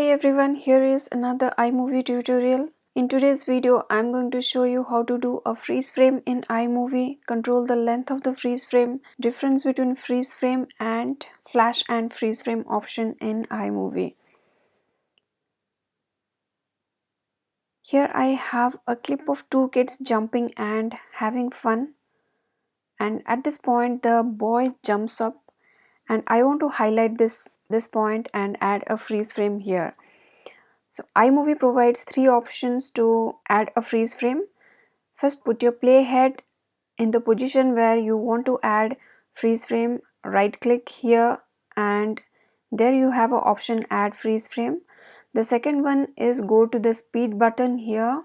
Hi everyone, here is another iMovie tutorial. In today's video, I'm going to show you how to do a freeze frame in iMovie, control the length of the freeze frame, difference between freeze frame and flash and freeze frame option in iMovie. Here I have a clip of two kids jumping and having fun. And at this point, the boy jumps up and I want to highlight this point and add a freeze frame here. So iMovie provides three options to add a freeze frame. First, put your playhead in the position where you want to add freeze frame. Right click here and there you have an option add freeze frame. The second one is go to the speed button here.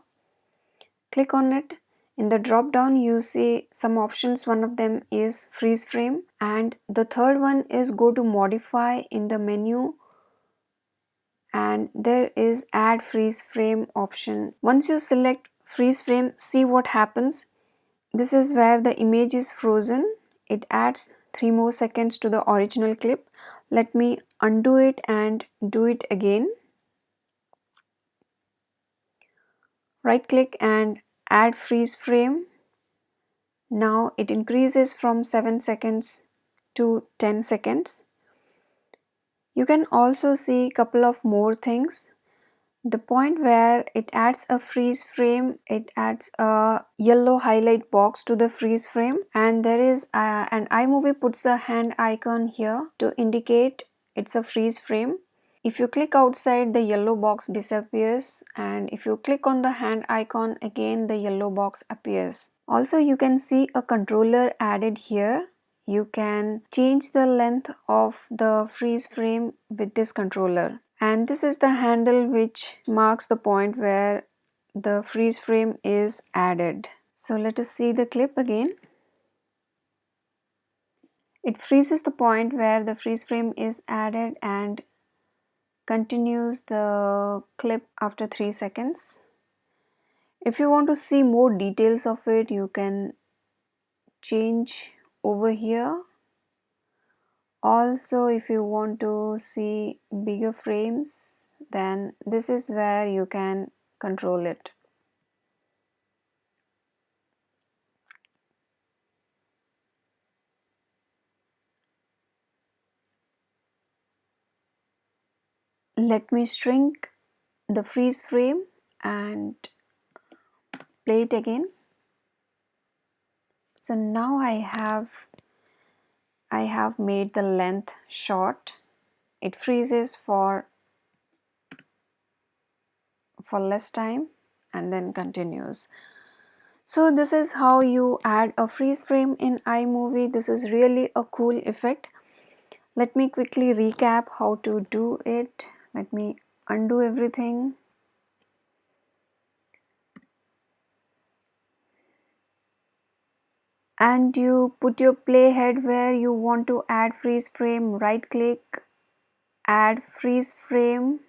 Click on it. In the drop down you see some options. One of them is freeze frame and the third one is go to modify in the menu and there is add freeze frame option. Once you select freeze frame, see what happens. This is where the image is frozen. It adds 3 more seconds to the original clip. Let me undo it and do it again. Right click and add freeze frame. Now it increases from 7 seconds to 10 seconds. You can also see a couple of more things. The point where it adds a freeze frame, it adds a yellow highlight box to the freeze frame and there is an iMovie puts the hand icon here to indicate it's a freeze frame. If you click outside, the yellow box disappears and if you click on the hand icon again, the yellow box appears. Also you can see a controller added here. You can change the length of the freeze frame with this controller. And this is the handle which marks the point where the freeze frame is added. So let us see the clip again. It freezes the point where the freeze frame is added and continues the clip after 3 seconds. If you want to see more details of it, you can change over here. Also, if you want to see bigger frames, then this is where you can control it. Let me shrink the freeze frame and play it again. So now I have made the length short. It freezes for less time and then continues. So this is how you add a freeze frame in iMovie. This is really a cool effect. Let me quickly recap how to do it. Let me undo everything. And you put your playhead where you want to add freeze frame. Right click, add freeze frame.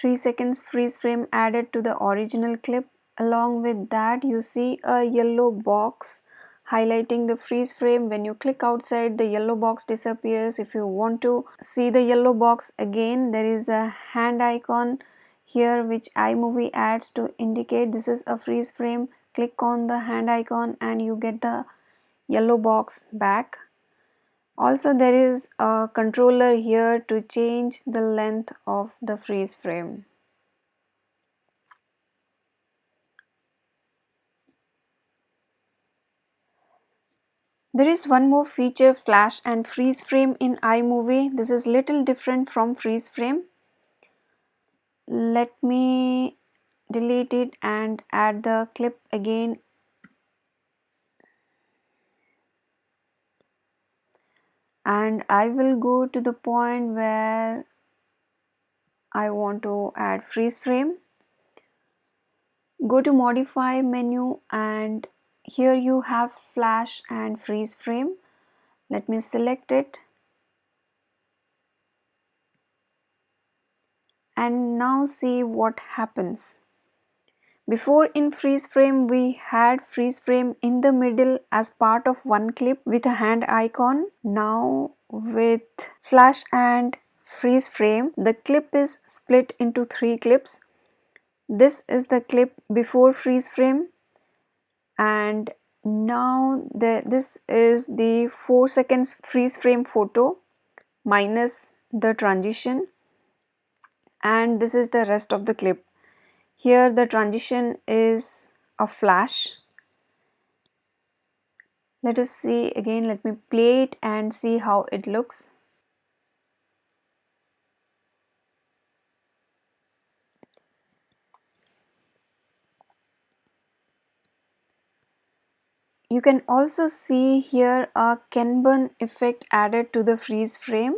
3 seconds freeze frame added to the original clip. Along with that, you see a yellow box highlighting the freeze frame. When you click outside, the yellow box disappears. If you want to see the yellow box again, there is a hand icon here which iMovie adds to indicate this is a freeze frame. Click on the hand icon and you get the yellow box back. Also, there is a controller here to change the length of the freeze frame. There is one more feature, flash and freeze frame in iMovie. This is little different from freeze frame. Let me delete it and add the clip again. And I will go to the point where I want to add freeze frame. Go to modify menu and here you have flash and freeze frame. Let me select it. And now see what happens. Before in freeze frame we had freeze frame in the middle as part of one clip with a hand icon. Now with flash and freeze frame, the clip is split into 3 clips. This is the clip before freeze frame, and now this is the 4 seconds freeze frame photo minus the transition, and this is the rest of the clip. Here the transition is a flash. Let us see again. Let me play it and see how it looks. You can also see here a Kanban effect added to the freeze frame.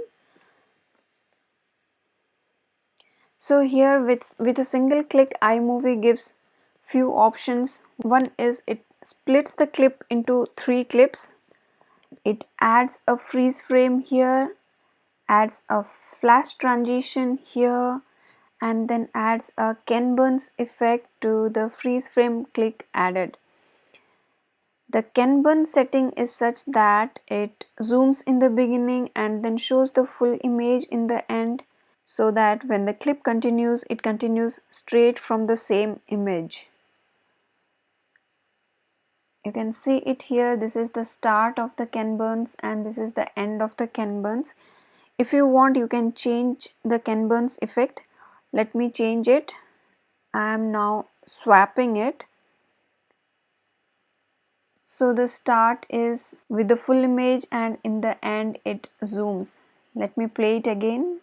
So here with a single click, iMovie gives few options. One is it splits the clip into 3 clips. It adds a freeze frame here, adds a flash transition here, and then adds a Kanban's effect to the freeze frame click added. The Kanban setting is such that it zooms in the beginning and then shows the full image in the end, so that when the clip continues, it continues straight from the same image. You can see it here. This is the start of the Kanbans and this is the end of the Kanbans. If you want, you can change the Kanban's effect. Let me change it. I am now swapping it. So the start is with the full image and in the end it zooms. Let me play it again.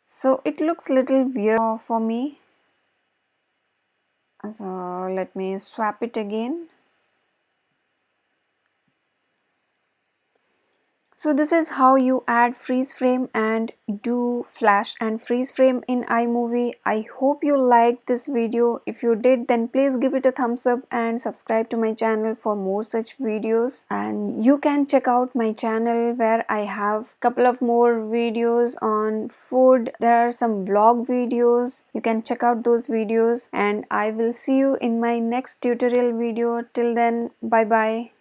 So it looks little weird for me. So let me swap it again. So this is how you add freeze frame and do flash and freeze frame in iMovie. I hope you liked this video. If you did, then please give it a thumbs up and subscribe to my channel for more such videos. And you can check out my channel where I have couple of more videos on food. There are some vlog videos. You can check out those videos and I will see you in my next tutorial video. Till then, bye bye.